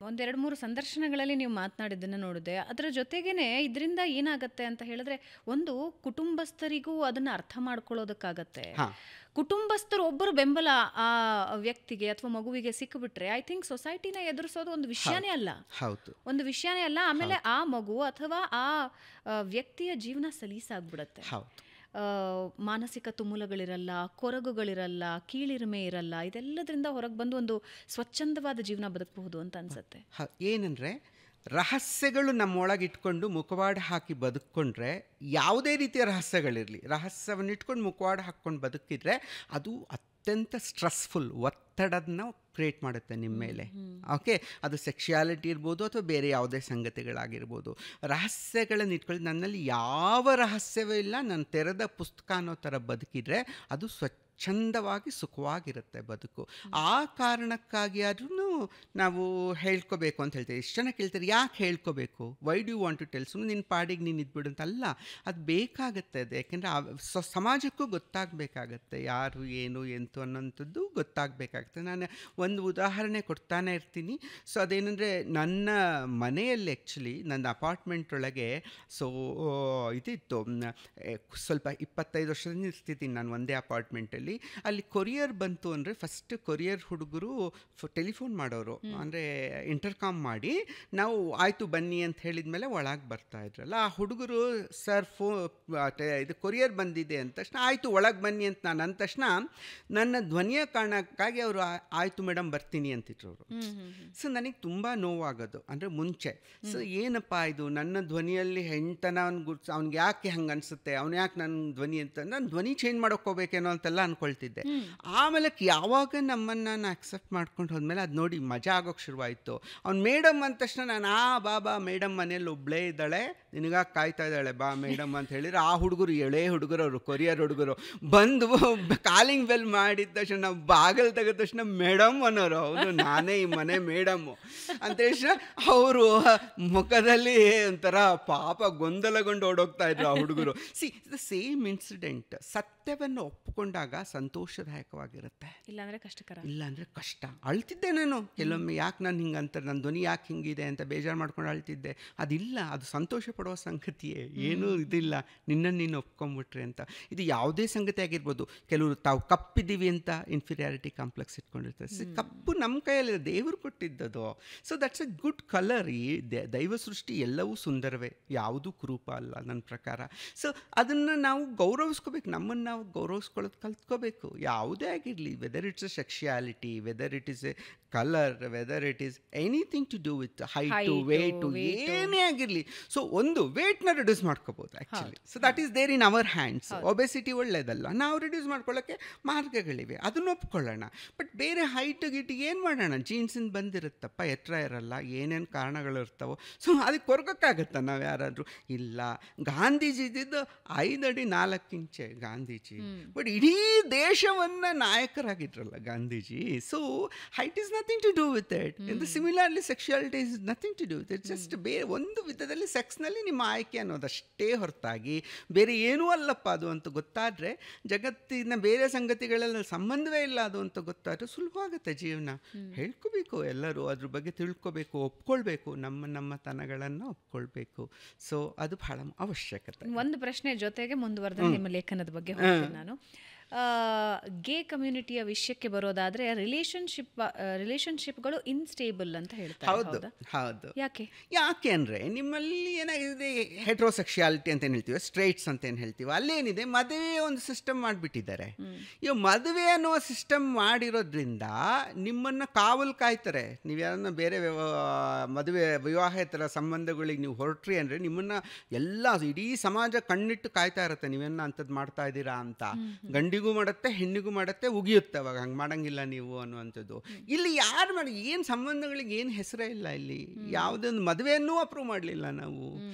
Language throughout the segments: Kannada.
ಒಂದೆರಡು ಮೂರು ಸಂದರ್ಶನಗಳಲ್ಲಿ ನೀವು ಮಾತನಾಡಿದ್ದನ್ನು ನೋಡಿದೆ. ಅದರ ಜೊತೆಗೇನೆ ಇದರಿಂದ ಏನಾಗತ್ತೆ ಅಂತ ಹೇಳಿದ್ರೆ, ಒಂದು ಕುಟುಂಬಸ್ಥರಿಗೂ ಅದನ್ನ ಅರ್ಥ ಮಾಡ್ಕೊಳ್ಳೋದಕ್ಕಾಗತ್ತೆ. ಹಾ ಕುಟುಂಬಸ್ಥರು ಒಬ್ಬರು ಬೆಂಬಲ ಆ ವ್ಯಕ್ತಿಗೆ ಅಥವಾ ಮಗುವಿಗೆ ಸಿಕ್ಕಿಬಿಟ್ರೆ, ಐ ಥಿಂಕ್ ಸೊಸೈಟಿನ ಎದುರಿಸೋದು ಒಂದು ವಿಷಯನೇ ಅಲ್ಲ, ಹೌದು ಒಂದು ವಿಷಯನೇ ಅಲ್ಲ. ಆಮೇಲೆ ಆ ಮಗು ಅಥವಾ ಆ ವ್ಯಕ್ತಿಯ ಜೀವನ ಸಲೀಸಾಗ್ಬಿಡತ್ತೆ. ಹೌದು ಮಾನಸಿಕ ತುಮುಲಗಳಿರಲ್ಲ, ಕೊರಗುಗಳಿರಲ್ಲ, ಕೀಳಿರಿಮೆ ಇರಲ್ಲ. ಇದೆಲ್ಲದರಿಂದ ಹೊರಗೆ ಬಂದು ಒಂದು ಸ್ವಚ್ಛಂದವಾದ ಜೀವನ ಬದುಕಬಹುದು ಅಂತ ಅನ್ಸುತ್ತೆ. ಏನಂದರೆ, ರಹಸ್ಯಗಳು ನಮ್ಮೊಳಗೆ ಇಟ್ಕೊಂಡು ಮುಖವಾಡ ಹಾಕಿ ಬದುಕೊಂಡ್ರೆ, ಯಾವುದೇ ರೀತಿಯ ರಹಸ್ಯಗಳಿರಲಿ, ರಹಸ್ಯವನ್ನು ಇಟ್ಕೊಂಡು ಮುಖವಾಡ ಹಾಕ್ಕೊಂಡು ಬದುಕಿದ್ರೆ ಅದು ಅತ್ಯಂತ ಸ್ಟ್ರೆಸ್ಫುಲ್, ಒತ್ತಡನ ಕ್ರಿಯೇಟ್ ಮಾಡುತ್ತೆ ನಿಮ್ಮ ಮೇಲೆ. ಓಕೆ, ಅದು ಸೆಕ್ಷುಯಾಲಿಟಿ ಇರ್ಬೋದು ಅಥವಾ ಬೇರೆ ಯಾವುದೇ ಸಂಗತಿಗಳಾಗಿರ್ಬೋದು. ರಹಸ್ಯಗಳನ್ನು ಇಟ್ಕೊಳ್ಳಿ, ನನ್ನಲ್ಲಿ ಯಾವ ರಹಸ್ಯವೂ ಇಲ್ಲ, ನಾನು ತೆರೆದ ಪುಸ್ತಕ ಅನ್ನೋ ಥರ ಬದುಕಿದ್ರೆ ಅದು ಚಂದವಾಗಿ ಸುಖವಾಗಿರುತ್ತೆ ಬದುಕು. ಆ ಕಾರಣಕ್ಕಾಗಿ ಆದ್ರೂ ನಾವು ಹೇಳ್ಕೋಬೇಕು ಅಂತ ಹೇಳ್ತೇವೆ. ಎಷ್ಟು ಜನ ಕೇಳ್ತಾರೆ, ಯಾಕೆ ಹೇಳ್ಕೋಬೇಕು, why do you want to tell, ಸುಮ್ಮನೆ ನಿನ್ನ ಪಾಡಿಗೆ ನೀನು ಇದ್ಬಿಡು ಅಂತ. ಅಲ್ಲ, ಅದು ಬೇಕಾಗತ್ತೆ. ಅದು ಯಾಕೆಂದರೆ ಸಮಾಜಕ್ಕೂ ಗೊತ್ತಾಗಬೇಕಾಗತ್ತೆ ಯಾರು ಏನು ಎಂತು ಅನ್ನೋಂಥದ್ದು ಗೊತ್ತಾಗಬೇಕಾಗತ್ತೆ. ನಾನು ಒಂದು ಉದಾಹರಣೆ ಕೊಡ್ತಾನೆ ಇರ್ತೀನಿ. ಸೊ ಅದೇನೆಂದರೆ, ನನ್ನ ಮನೆಯಲ್ಲಿ ಆ್ಯಕ್ಚುಲಿ ನನ್ನ ಅಪಾರ್ಟ್ಮೆಂಟ್ ಒಳಗೆ ಇದಿತ್ತು. ಸ್ವಲ್ಪ 25 ವರ್ಷದಿಂದ ಇರ್ತಿದ್ದೀನಿ ನಾನು ಒಂದೇ ಅಪಾರ್ಟ್ಮೆಂಟಲ್ಲಿ. ಅಲ್ಲಿ ಕೊರಿಯರ್ ಬಂತು ಅಂದರೆ ಫಸ್ಟ್ ಕೊರಿಯರ್ ಹುಡುಗರು ಟೆಲಿಫೋನ್ ಮಾಡೋರು, ಅಂದರೆ ಇಂಟರ್ಕಾಮ್ ಮಾಡಿ ನಾವು ಆಯಿತು ಬನ್ನಿ ಅಂತ ಹೇಳಿದ ಮೇಲೆ ಒಳಗೆ ಬರ್ತಾ ಇದ್ರಲ್ಲ, ಆ ಹುಡುಗರು ಸರ್ ಇದು ಕೊರಿಯರ್ ಬಂದಿದೆ ಅಂದ ತಕ್ಷಣ ಆಯಿತು ಒಳಗೆ ಬನ್ನಿ ಅಂತ ನಾನು ಅಂದ ತಕ್ಷಣ ನನ್ನ ಧ್ವನಿಯ ಕಾರಣಕ್ಕಾಗಿ ಅವರು ಆಯಿತು ಮೇಡಮ್ ಬರ್ತೀನಿ ಅಂತಿದ್ರು ಅವರು. ಸೊ ನನಗೆ ತುಂಬ ನೋವಾಗೋದು, ಅಂದರೆ ಮುಂಚೆ. ಸೊ ಏನಪ್ಪ ಇದು ನನ್ನ ಧ್ವನಿಯಲ್ಲಿ ಹೆಣ್ತನ ಅವ್ನಿಗೆ ಯಾಕೆ ಹಂಗೆ ಅನಿಸುತ್ತೆ, ಅವ್ನು ಯಾಕೆ ನನ್ನ ಧ್ವನಿ ಅಂತ ನಾನು ಧ್ವನಿ ಚೇಂಜ್ ಮಾಡೋಕೆ ಹೋಗ್ಬೇಕೇನೋ ಅಂತೆಲ್ಲ ಅನ್ಕೊಳ್ತಿದ್ದೆ. ಆಮೇಲೆ ಯಾವಾಗ ನಮ್ಮನ್ನು ನಾನು ಅಕ್ಸೆಪ್ಟ್ ಮಾಡ್ಕೊಂಡು ಹೋದ್ಮೇಲೆ ಅದು ನೋಡಿ ಮಜಾ ಆಗೋಕ್ಕೆ ಶುರುವಾಯಿತು. ಅವ್ನು ಮೇಡಮ್ ಅಂದ ತಕ್ಷಣ ನಾನು ಬಾಬಾ ಮೇಡಮ್ ಮನೇಲಿ ಒಬ್ಬಳೇ ಇದ್ದಾಳೆ, ನಿನಗಾಗಿ ಕಾಯ್ತಾ ಇದ್ದಾಳೆ ಬಾ ಮೇಡಮ್ ಅಂತ ಹೇಳಿದ್ರೆ, ಆ ಹುಡುಗರು ಎಳೆ ಹುಡುಗರು, ಅವರು ಕೊರಿಯರ್ ಹುಡುಗರು ಬಂದು ಕಾಲಿಂಗ್ ಬೆಲ್ ಮಾಡಿದ ತಕ್ಷಣ ನಾವು ಬಾಗಿಲು ತೆಗೆದ ತಕ್ಷಣ ಮೇಡಮ್ ಅನ್ನೋರು. ಹೌದು ನಾನೇ ಈ ಮನೆ ಮೇಡಮ್ಮು ಅಂತ ತಕ್ಷಣ ಅವರು ಮುಖದಲ್ಲಿ ಒಂಥರ ಪಾಪ ಗೊಂದಲಗೊಂಡು ಓಡೋಗ್ತಾ ಇದ್ರು ಆ ಹುಡುಗರು. C the same incident. ಸತ್ಯವನ್ನು ಒಪ್ಪಿಕೊಂಡಾಗ ಸಂತೋಷದಾಯಕವಾಗಿರುತ್ತೆ, ಇಲ್ಲಾಂದ್ರೆ ಕಷ್ಟಕರ, ಇಲ್ಲಾಂದರೆ ಕಷ್ಟ. ಅಳ್ತಿದ್ದೆ ನಾನು ಕೆಲವೊಮ್ಮೆ, ಯಾಕೆ ನಾನು ಹಿಂಗೆ ಅಂತಾರೆ, ನನ್ನ ಧ್ವನಿ ಯಾಕೆ ಹಿಂಗಿದೆ ಅಂತ ಬೇಜಾರು ಮಾಡ್ಕೊಂಡು ಅಳ್ತಿದ್ದೆ. ಅದಿಲ್ಲ, ಅದು ಸಂತೋಷ ಪಡುವ ಸಂಗತಿಯೇ, ಏನೂ ಇದಿಲ್ಲ, ನಿನ್ನನ್ನು ನೀನು ಒಪ್ಕೊಂಬಿಟ್ರೆ ಅಂತ. ಇದು ಯಾವುದೇ ಸಂಗತಿ ಆಗಿರ್ಬೋದು. ಕೆಲವರು ತಾವು ಕಪ್ಪಿದ್ದೀವಿ ಅಂತ ಇನ್ಫೀರಿಯಾರಿಟಿ ಕಾಂಪ್ಲೆಕ್ಸ್ ಇಟ್ಕೊಂಡಿರ್ತಾರೆ. ಕಪ್ಪು ನಮ್ಮ ಕೈಯಲ್ಲಿ ದೇವರು ಕೊಟ್ಟಿದ್ದದು. So that's a good colour. ಈ ದೈವ ಸೃಷ್ಟಿ ಎಲ್ಲವೂ ಸುಂದರವೇ, ಯಾವುದೂ ಕುರೂಪ ಅಲ್ಲ ನನ್ನ ಪ್ರಕಾರ. ಸೊ ಅದನ್ನು ನಾವು ಗೌರವಿಸ್ಕೋಬೇಕು, ನಮ್ಮನ್ನು ನಾವು ಗೌರವಿಸ್ಕೊಳ್ಳೋದು ಕಲ್ತ್ಕೋಬೇಕು. ಯಾವುದೇ ಆಗಿರಲಿ, whether it's a sexuality, whether it is a colour, whether it is anything to do with height weight, ಏನೇ ಆಗಿರಲಿ. ಸೊ ಒಂದು ವೇಟ್ನ ರಿಡ್ಯೂಸ್ ಮಾಡ್ಕೋಬೋದು actually. So that is there in our hands. Obesity ಒಳ್ಳೆಯದಲ್ಲ, ನಾವು ರಿಡ್ಯೂಸ್ ಮಾಡ್ಕೊಳ್ಳೋಕ್ಕೆ ಮಾರ್ಗಗಳಿವೆ, ಅದನ್ನು ಒಪ್ಕೊಳ್ಳೋಣ. ಬಟ್ ಬೇರೆ ಹೈಟು ಗಿಟಿಗೆ ಏನು ಮಾಡೋಣ, ಜೀನ್ಸಿಂದ ಬಂದಿರುತ್ತಪ್ಪ, ಎತ್ತರ ಇರಲ್ಲ, ಏನೇನು ಕಾರಣಗಳು ಇರ್ತಾವೋ. ಸೊ ಅದಕ್ಕೆ ಕೊರಗೋಕ್ಕಾಗತ್ತ ನಾವು ಯಾರಾದರೂ? ಇಲ್ಲ. ಗಾಂಧೀಜಿ ಇದ್ದಿದ್ದು 5 ಅಡಿ 4 ಇಂಚೆ ಗಾಂಧೀಜಿ, ಬಟ್ ಇಡೀ ದೇಶವನ್ನು ನಾಯಕರಾಗಿದ್ರಲ್ಲ Gandhiji. So height is nothing to do with it. Similarly sexuality is nothing to do with it. Just ಬೇರೆ ಒಂದು ವಿಧದಲ್ಲಿ ಸೆಕ್ಸ್ನಲ್ಲಿ ನಿಮ್ಮ ಆಯ್ಕೆ ಅನ್ನೋದಷ್ಟೇ ಹೊರತಾಗಿ ಬೇರೆ ಏನೂ ಅಲ್ಲಪ್ಪ ಅದು ಅಂತ ಗೊತ್ತಾದರೆ, ಜಗತ್ತಿನ ಬೇರೆ ಸಂಗತಿಗಳೆಲ್ಲ ಸಂಬಂಧವೇ ಇಲ್ಲ ಅದು ಅಂತ ಗೊತ್ತಾದರೆ ಸುಲಭವಾಗುತ್ತೆ ಜೀವನ. ಹೇಳ್ಕೋಬೇಕು, ಎಲ್ಲರೂ ಅದ್ರ ಬಗ್ಗೆ ತಿಳ್ಕೊಬೇಕು, ಒಪ್ಕೊಳ್ಬೇಕು, ನಮ್ಮ ತನಗಳನ್ನು ಒಪ್ಕೊಳ್ಬೇಕು. ಸೊ ಅದು ಬಹಳ ಅವಶ್ಯಕತೆ. ಒಂದು ಪ್ರಶ್ನೆ ಜೊತೆಗೆ ಮುಂದುವರೆದ ನಿಮ್ಮ ಲೇಖನದ ಬಗ್ಗೆ ನಾನು ಗೇ ಕಮ್ಯುನಿಟಿಯ ವಿಷಯಕ್ಕೆ ಬರೋದಾದ್ರೆ, ರಿಲೇಶನ್ಶಿಪ್ಗಳು ಇನ್ಸ್ಟೇಬಲ್ ಅಂತ ಹೇಳ್ತಾರೆ. ಹೌದು. ಯಾಕೆ ಅಂದರೆ ನಿಮ್ಮಲ್ಲಿ ಏನಾಗಿದೆ, ಹೆಟ್ರೋಸೆಕ್ಷುಯಾಲಿಟಿ ಅಂತ ಏನು ಹೇಳ್ತೀವಿ, ಸ್ಟ್ರೈಟ್ಸ್ ಅಂತ ಏನು ಹೇಳ್ತೀವಿ, ಅಲ್ಲೇನಿದೆ, ಮದುವೆ ಒಂದು ಸಿಸ್ಟಮ್ ಮಾಡಿಬಿಟ್ಟಿದ್ದಾರೆ. ಇವಾಗ ಮದುವೆ ಅನ್ನೋ ಸಿಸ್ಟಮ್ ಮಾಡಿರೋದ್ರಿಂದ ನಿಮ್ಮನ್ನು ಕಾವಲು ಕಾಯ್ತಾರೆ. ನೀವು ಯಾರನ್ನ ಬೇರೆ ಮದುವೆ ವಿವಾಹೇತರ ಸಂಬಂಧಗಳಿಗೆ ನೀವು ಹೊರಟ್ರಿ ಅಂದರೆ ನಿಮ್ಮನ್ನು ಎಲ್ಲ ಇಡೀ ಸಮಾಜ ಕಣ್ಣಿಟ್ಟು ಕಾಯ್ತಾ ಇರುತ್ತೆ, ನೀವೇನ ಅಂಥದ್ದು ಮಾಡ್ತಾ ಇದ್ದೀರಾ ಅಂತ. ಗಂಡಿಗೂ ಮಾಡುತ್ತೆ, ಹೆಣ್ಣಿಗೂ ಮಾಡುತ್ತೆ, ಉಗಿಯುತ್ತೆ ಅವಾಗ, ಹಂಗೆ ಮಾಡೋಂಗಿಲ್ಲ ನೀವು ಅನ್ನುವಂಥದ್ದು. ಇಲ್ಲಿ ಯಾರು ಮಾಡಿ ಏನು ಸಂಬಂಧಗಳಿಗೆ ಏನು ಹೆಸರೇ ಇಲ್ಲ. ಇಲ್ಲಿ ಯಾವುದೊಂದು ಮದುವೆಯನ್ನೂ ಅಪ್ರೂವ್ ಮಾಡಲಿಲ್ಲ ನಾವು.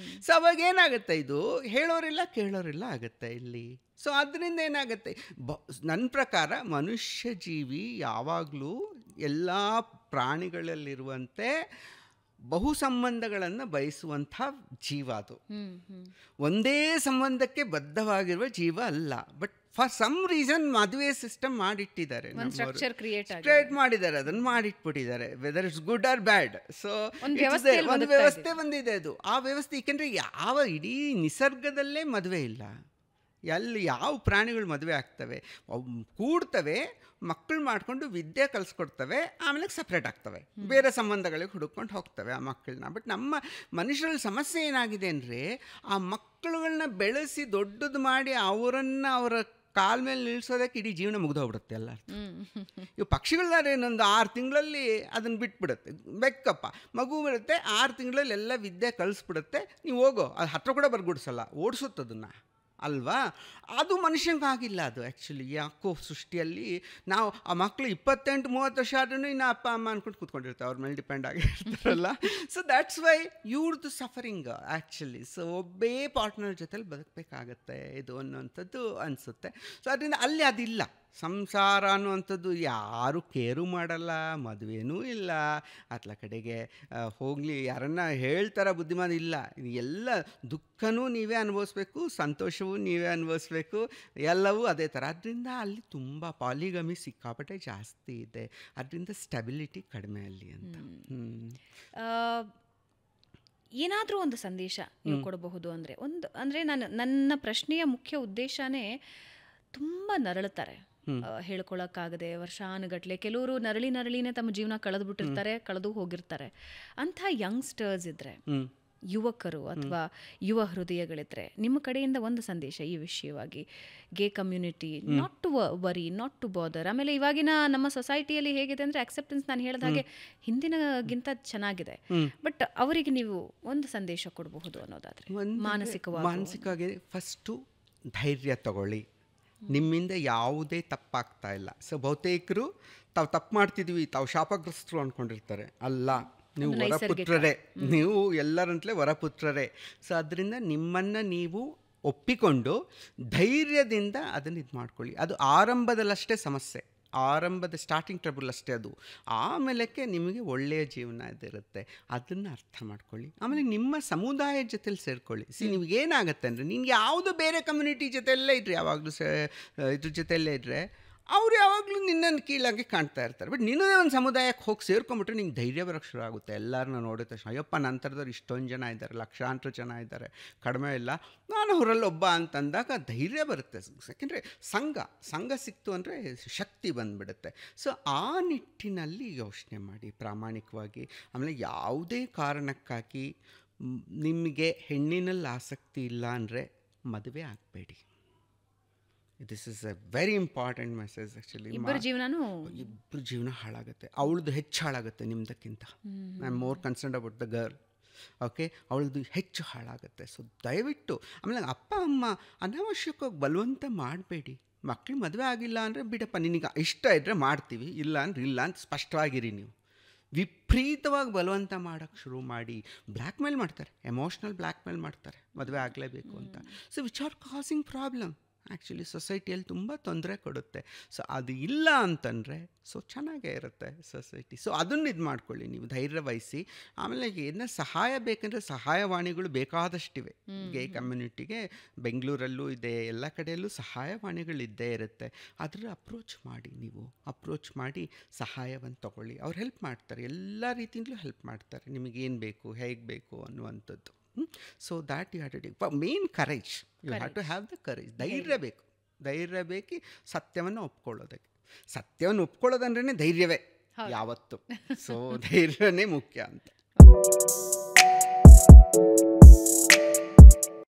ಸೊ ಅವಾಗ ಏನಾಗುತ್ತೆ, ಇದು ಹೇಳೋರಿಲ್ಲ ಕೇಳೋರಿಲ್ಲ ಆಗುತ್ತೆ ಇಲ್ಲಿ. ಸೊ ಅದರಿಂದ ಏನಾಗುತ್ತೆ, ನನ್ನ ಪ್ರಕಾರ ಮನುಷ್ಯ ಜೀವಿ ಯಾವಾಗಲೂ ಎಲ್ಲ ಪ್ರಾಣಿಗಳಲ್ಲಿರುವಂತೆ ಬಹು ಸಂಬಂಧಗಳನ್ನು ಬಯಸುವಂಥ ಜೀವ ಅದು. ಹ್ಮ್ ಹ್ಮ್ ಒಂದೇ ಸಂಬಂಧಕ್ಕೆ ಬದ್ಧವಾಗಿರುವ ಜೀವ ಅಲ್ಲ. ಬಟ್ ಫಾರ್ ಸಮ್ ರೀಸನ್ ಮದುವೆ ಸಿಸ್ಟಮ್ ಮಾಡಿಟ್ಟಿದ್ದಾರೆ, ಒಂದು ಸ್ಟ್ರಕ್ಚರ್ ಕ್ರಿಯೇಟ್ ಆಗಿದೆ. ಕ್ರಿಯೇಟ್ ಮಾಡಿದ್ದಾರೆ, ಅದನ್ನು ಮಾಡಿಟ್ಬಿಟ್ಟಿದ್ದಾರೆ, whether it's good or bad. So ಒಂದು ಒಂದು ವ್ಯವಸ್ಥೆ ಬಂದಿದೆ ಅದು. ಆ ವ್ಯವಸ್ಥೆ ಏಕೆಂದರೆ ಯಾವ ಇಡೀ ನಿಸರ್ಗದಲ್ಲೇ ಮದುವೆ ಇಲ್ಲ. ಎಲ್ಲಿ ಯಾವ ಪ್ರಾಣಿಗಳು ಮದುವೆ ಆಗ್ತವೆ, ಅವು ಕೂಡ್ತವೆ, ಮಕ್ಕಳು ಮಾಡಿಕೊಂಡು ವಿದ್ಯೆ ಕಲಿಸ್ಕೊಡ್ತವೆ, ಆಮೇಲೆ ಸಪ್ರೇಟ್ ಆಗ್ತವೆ, ಬೇರೆ ಸಂಬಂಧಗಳಿಗೆ ಹುಡುಕೊಂಡು ಹೋಗ್ತವೆ ಆ ಮಕ್ಕಳನ್ನ. ಬಟ್ ನಮ್ಮ ಮನುಷ್ಯರಲ್ಲಿ ಸಮಸ್ಯೆ ಏನಾಗಿದೆ ಅಂದರೆ, ಆ ಮಕ್ಕಳುಗಳನ್ನ ಬೆಳೆಸಿ ದೊಡ್ಡದು ಮಾಡಿ ಅವರನ್ನು ಅವರ ಕಾಲ ಮೇಲೆ ನಿಲ್ಲಿಸೋದಕ್ಕೆ ಇಡೀ ಜೀವನ ಮುಗಿದೋಗ್ಬಿಡುತ್ತೆ ಎಲ್ಲ. ಇವು ಪಕ್ಷಿಗಳಾದ್ರೆ ಇನ್ನೊಂದು 6 ತಿಂಗಳಲ್ಲಿ ಅದನ್ನು ಬಿಟ್ಬಿಡುತ್ತೆ. ಬೆಕ್ಕಪ್ಪ ಮಗು ಬರುತ್ತೆ, 6 ತಿಂಗಳಲ್ಲಿ ಎಲ್ಲ ವಿದ್ಯೆ ಕಲಿಸ್ಬಿಡುತ್ತೆ, ನೀವು ಹೋಗೋ, ಅದು ಹತ್ರ ಕೂಡ ಬರ್ಗುಡ್ಸಲ್ಲ, ಓಡಿಸುತ್ತದನ್ನು ಅಲ್ವಾ. ಅದು ಮನುಷ್ಯಂಗಾಗಿಲ್ಲ. ಅದು ಆ್ಯಕ್ಚುಲಿ ಯಾಕೋ ಸೃಷ್ಟಿಯಲ್ಲಿ ನಾವು ಆ ಮಕ್ಕಳು 28-30 ವರ್ಷ ಆದ್ರೂ ಇನ್ನು ಅಪ್ಪ ಅಮ್ಮ ಅಂದ್ಕೊಂಡು ಕೂತ್ಕೊಂಡಿರ್ತಾರೆ, ಅವ್ರ ಮೇಲೆ ಡಿಪೆಂಡ್ ಆಗಿರ್ತಾರಲ್ಲ. ಸೊ ದ್ಯಾಟ್ಸ್ ವೈ ಇವ್ರದ್ದು ಸಫರಿಂಗ್ ಆ್ಯಕ್ಚುಲಿ. ಸೊ ಒಬ್ಬೇ ಪಾರ್ಟ್ನರ್ ಜೊತೆಲಿ ಬದುಕಬೇಕಾಗತ್ತೆ ಇದು ಅನ್ನುವಂಥದ್ದು ಅನಿಸುತ್ತೆ. ಸೊ ಅದರಿಂದ ಅಲ್ಲಿ ಅದಿಲ್ಲ. ಸಂಸಾರ ಅನ್ನುವಂಥದ್ದು ಯಾರು ಕೇರು ಮಾಡಲ್ಲ, ಮದುವೆನೂ ಇಲ್ಲ, ಅತ್ಲ ಕಡೆಗೆ ಹೋಗಲಿ ಯಾರನ್ನ ಹೇಳ್ತಾರ ಬುದ್ಧಿಮಾನ ಇಲ್ಲ. ಎಲ್ಲ ದುಃಖನೂ ನೀವೇ ಅನುಭವಿಸ್ಬೇಕು, ಸಂತೋಷವೂ ನೀವೇ ಅನುಭವಿಸ್ಬೇಕು, ಎಲ್ಲವೂ ಅದೇ ಥರ. ಅದರಿಂದ ಅಲ್ಲಿ ತುಂಬ ಪಾಲಿಗಮಿ ಸಿಕ್ಕಾಪಟ್ಟೆ ಜಾಸ್ತಿ ಇದೆ. ಅದರಿಂದ ಸ್ಟೆಬಿಲಿಟಿ ಕಡಿಮೆ ಅಲ್ಲಿ ಅಂತ. ಏನಾದರೂ ಒಂದು ಸಂದೇಶ ನೀವು ಕೊಡಬಹುದು ಅಂದರೆ ನನ್ನ ಪ್ರಶ್ನೆಯ ಮುಖ್ಯ ಉದ್ದೇಶನೇ ತುಂಬ ನರಳುತ್ತಾರೆ, ಹೇಳ್ಕೊಳಕ್ಕಾಗದೆ ವರ್ಷಾನುಗಟ್ಲೆ. ಕೆಲವರು ನರಳಿನೇ ತಮ್ಮ ಜೀವನ ಕಳೆದು ಹೋಗಿರ್ತಾರೆ. ಅಂಥ ಯಂಗ್ಸ್ಟರ್ಸ್ ಇದ್ರೆ, ಯುವಕರು ಅಥವಾ ಯುವ ಹೃದಯಗಳಿದ್ರೆ, ನಿಮ್ಮ ಕಡೆಯಿಂದ ಒಂದು ಸಂದೇಶ ಈ ವಿಷಯವಾಗಿ. Gay community not to worry, not to bother. ಆಮೇಲೆ ಇವಾಗಿನ ನಮ್ಮ ಸೊಸೈಟಿಯಲ್ಲಿ ಹೇಗಿದೆ ಅಂದರೆ ಅಕ್ಸೆಪ್ಟೆನ್ಸ್, ನಾನು ಹೇಳಿದ ಹಾಗೆ ಹಿಂದಿನಗಿಂತ ಚೆನ್ನಾಗಿದೆ. ಬಟ್ ಅವರಿಗೆ ನೀವು ಒಂದು ಸಂದೇಶ ಕೊಡಬಹುದು ಅನ್ನೋದಾದರೆ, ಮಾನಸಿಕವಾಗಿ ಫಸ್ಟು ಧೈರ್ಯ ತಗೊಳ್ಳಿ. ನಿಮ್ಮಿಂದ ಯಾವುದೇ ತಪ್ಪಾಗ್ತಾ ಇಲ್ಲ. ಸೊ ಬಹುತೇಕರು ತಾವು ತಪ್ಪು ಮಾಡ್ತಿದ್ವಿ, ತಾವು ಶಾಪಗ್ರಸ್ತರು ಅಂದ್ಕೊಂಡಿರ್ತಾರೆ. ಅಲ್ಲ, ನೀವು ವರಪುತ್ರರೇ, ನೀವು ಎಲ್ಲರಂತಲೇ ವರಪುತ್ರರೇ. ಸೊ ಅದರಿಂದ ನಿಮ್ಮನ್ನು ನೀವು ಒಪ್ಪಿಕೊಂಡು ಧೈರ್ಯದಿಂದ ಅದನ್ನು ಇದು ಮಾಡ್ಕೊಳ್ಳಿ. ಅದು ಆರಂಭದಲ್ಲಷ್ಟೇ ಸಮಸ್ಯೆ, ಆರಂಭದ ಸ್ಟಾರ್ಟಿಂಗ್ ಟ್ರಬಲ್ ಅಷ್ಟೇ ಅದು. ಆಮೇಲಕ್ಕೆ ನಿಮಗೆ ಒಳ್ಳೆಯ ಜೀವನ ಇದಿರುತ್ತೆ. ಅದನ್ನು ಅರ್ಥ ಮಾಡ್ಕೊಳ್ಳಿ. ಆಮೇಲೆ ನಿಮ್ಮ ಸಮುದಾಯದ ಜೊತೆಲಿ ಸೇರ್ಕೊಳ್ಳಿ. ನಿಮಗೇನಾಗತ್ತೆ ಅಂದರೆ, ನೀನು ಯಾವುದು ಬೇರೆ ಕಮ್ಯುನಿಟಿ ಜೊತೆಯಲ್ಲೇ ಇದ್ರಿ, ಯಾವಾಗಲೂ ಇದ್ರ ಜೊತೆಯಲ್ಲೇ ಇದ್ದರೆ ಅವ್ರು ಯಾವಾಗಲೂ ನಿನ್ನನ್ನು ಕೀಳಾಗಿ ಕಾಣ್ತಾ ಇರ್ತಾರೆ. ಬಟ್ ನಿನ್ನದೇ ಒಂದು ಸಮುದಾಯಕ್ಕೆ ಹೋಗಿ ಸೇರ್ಕೊಂಬಿಟ್ರೆ ನಿಂಗೆ ಧೈರ್ಯ ಬರೋಕ್ಕೆ ಶುರು ಆಗುತ್ತೆ. ಎಲ್ಲರನ್ನ ನೋಡಿದ ತಕ್ಷಣ ಅಯ್ಯಪ್ಪ ನಂತರದವ್ರು ಇಷ್ಟೊಂದು ಜನ ಇದ್ದಾರೆ, ಲಕ್ಷಾಂತರ ಜನ ಇದ್ದಾರೆ, ಕಡಿಮೆ ಇಲ್ಲ, ನಾನು ಅವರಲ್ಲಿ ಒಬ್ಬ ಅಂತಂದಾಗ ಧೈರ್ಯ ಬರುತ್ತೆ. ಯಾಕೆಂದರೆ ಸಂಘ ಸಿಕ್ತು ಅಂದರೆ ಶಕ್ತಿ ಬಂದುಬಿಡುತ್ತೆ. ಸೊ ಆ ನಿಟ್ಟಿನಲ್ಲಿ ಯೋಚನೆ ಮಾಡಿ ಪ್ರಾಮಾಣಿಕವಾಗಿ. ಆಮೇಲೆ ಯಾವುದೇ ಕಾರಣಕ್ಕಾಗಿ ನಿಮಗೆ ಹೆಣ್ಣಿನಲ್ಲಿ ಆಸಕ್ತಿ ಇಲ್ಲ ಅಂದರೆ ಮದುವೆ ಆಗಬೇಡಿ. This is a very important message actually. ಇಬ್ಬರು ಜೀವನ ಹಾಳಾಗುತ್ತೆ. ಅವಳದು ಹೆಚ್ಚು ಹಾಳಾಗುತ್ತೆ ನಿಮ್ದಕ್ಕಿಂತ. I am more concerned about the girl. Okay, ಅವಳದು ಹೆಚ್ಚು ಹಾಳಾಗುತ್ತೆ. ಸೊ ದಯವಿಟ್ಟು, ಆಮೇಲೆ ಅಪ್ಪ ಅಮ್ಮ ಅನಾವಶ್ಯಕವಾಗಿ ಬಲವಂತ ಮಾಡಬೇಡಿ. ಮಕ್ಕಳು ಮದುವೆ ಆಗಿಲ್ಲ ಅಂದರೆ ಬಿಡಪ್ಪ, ನಿನಗೆ ಇಷ್ಟ ಇದ್ದರೆ ಮಾಡ್ತೀವಿ, ಇಲ್ಲ ಅಂದ್ರೆ ಇಲ್ಲ ಅಂತ ಸ್ಪಷ್ಟವಾಗಿರಿ. ನೀವು ವಿಪರೀತವಾಗಿ ಬಲವಂತ ಮಾಡೋಕ್ಕೆ ಶುರು ಮಾಡಿ ಬ್ಲ್ಯಾಕ್ ಮೇಲ್ ಮಾಡ್ತಾರೆ, ಎಮೋಷ್ನಲ್ ಬ್ಲ್ಯಾಕ್ ಮೇಲ್ ಮಾಡ್ತಾರೆ, ಮದುವೆ ಆಗಲೇಬೇಕು ಅಂತ. So which are causing problem. Actually ಸೊಸೈಟಿಯಲ್ಲಿ ತುಂಬ ತೊಂದರೆ ಕೊಡುತ್ತೆ. ಸೊ ಅದು ಇಲ್ಲ ಅಂತಂದರೆ ಸೊ ಚೆನ್ನಾಗೇ ಇರುತ್ತೆ ಸೊಸೈಟಿ. ಸೊ ಅದನ್ನು ಇದು ಮಾಡ್ಕೊಳ್ಳಿ, ನೀವು ಧೈರ್ಯ ವಹಿಸಿ. ಆಮೇಲೆ ಏನೋ ಸಹಾಯ ಬೇಕಂದರೆ ಸಹಾಯವಾಣಿಗಳು ಬೇಕಾದಷ್ಟಿವೆ. ಗೇ ಕಮ್ಯುನಿಟಿಗೆ ಬೆಂಗಳೂರಲ್ಲೂ ಇದೆ, ಎಲ್ಲ ಕಡೆಯಲ್ಲೂ ಸಹಾಯವಾಣಿಗಳಿದ್ದೇ ಇರುತ್ತೆ. ಅದರ ಅಪ್ರೋಚ್ ಮಾಡಿ, ನೀವು ಅಪ್ರೋಚ್ ಮಾಡಿ ಸಹಾಯವನ್ನು ತಗೊಳ್ಳಿ. ಅವ್ರು ಹೆಲ್ಪ್ ಮಾಡ್ತಾರೆ, ಎಲ್ಲ ರೀತಿಯಿಂದಲೂ ಹೆಲ್ಪ್ ಮಾಡ್ತಾರೆ. ನಿಮಗೇನು ಬೇಕು, ಹೇಗೆ ಬೇಕು ಅನ್ನುವಂಥದ್ದು. So that you have to take main courage. You have to have the courage. ಧೈರ್ಯ ಬೇಕು ಸತ್ಯವನ್ನು ಒಪ್ಕೊಳ್ಳೋದಕ್ಕೆ. ಸತ್ಯವನ್ನು ಒಪ್ಕೊಳ್ಳೋದಂದ್ರೆ ಧೈರ್ಯವೇ ಯಾವತ್ತು. ಸೊ ಧೈರ್ಯನೇ ಮುಖ್ಯ ಅಂತ.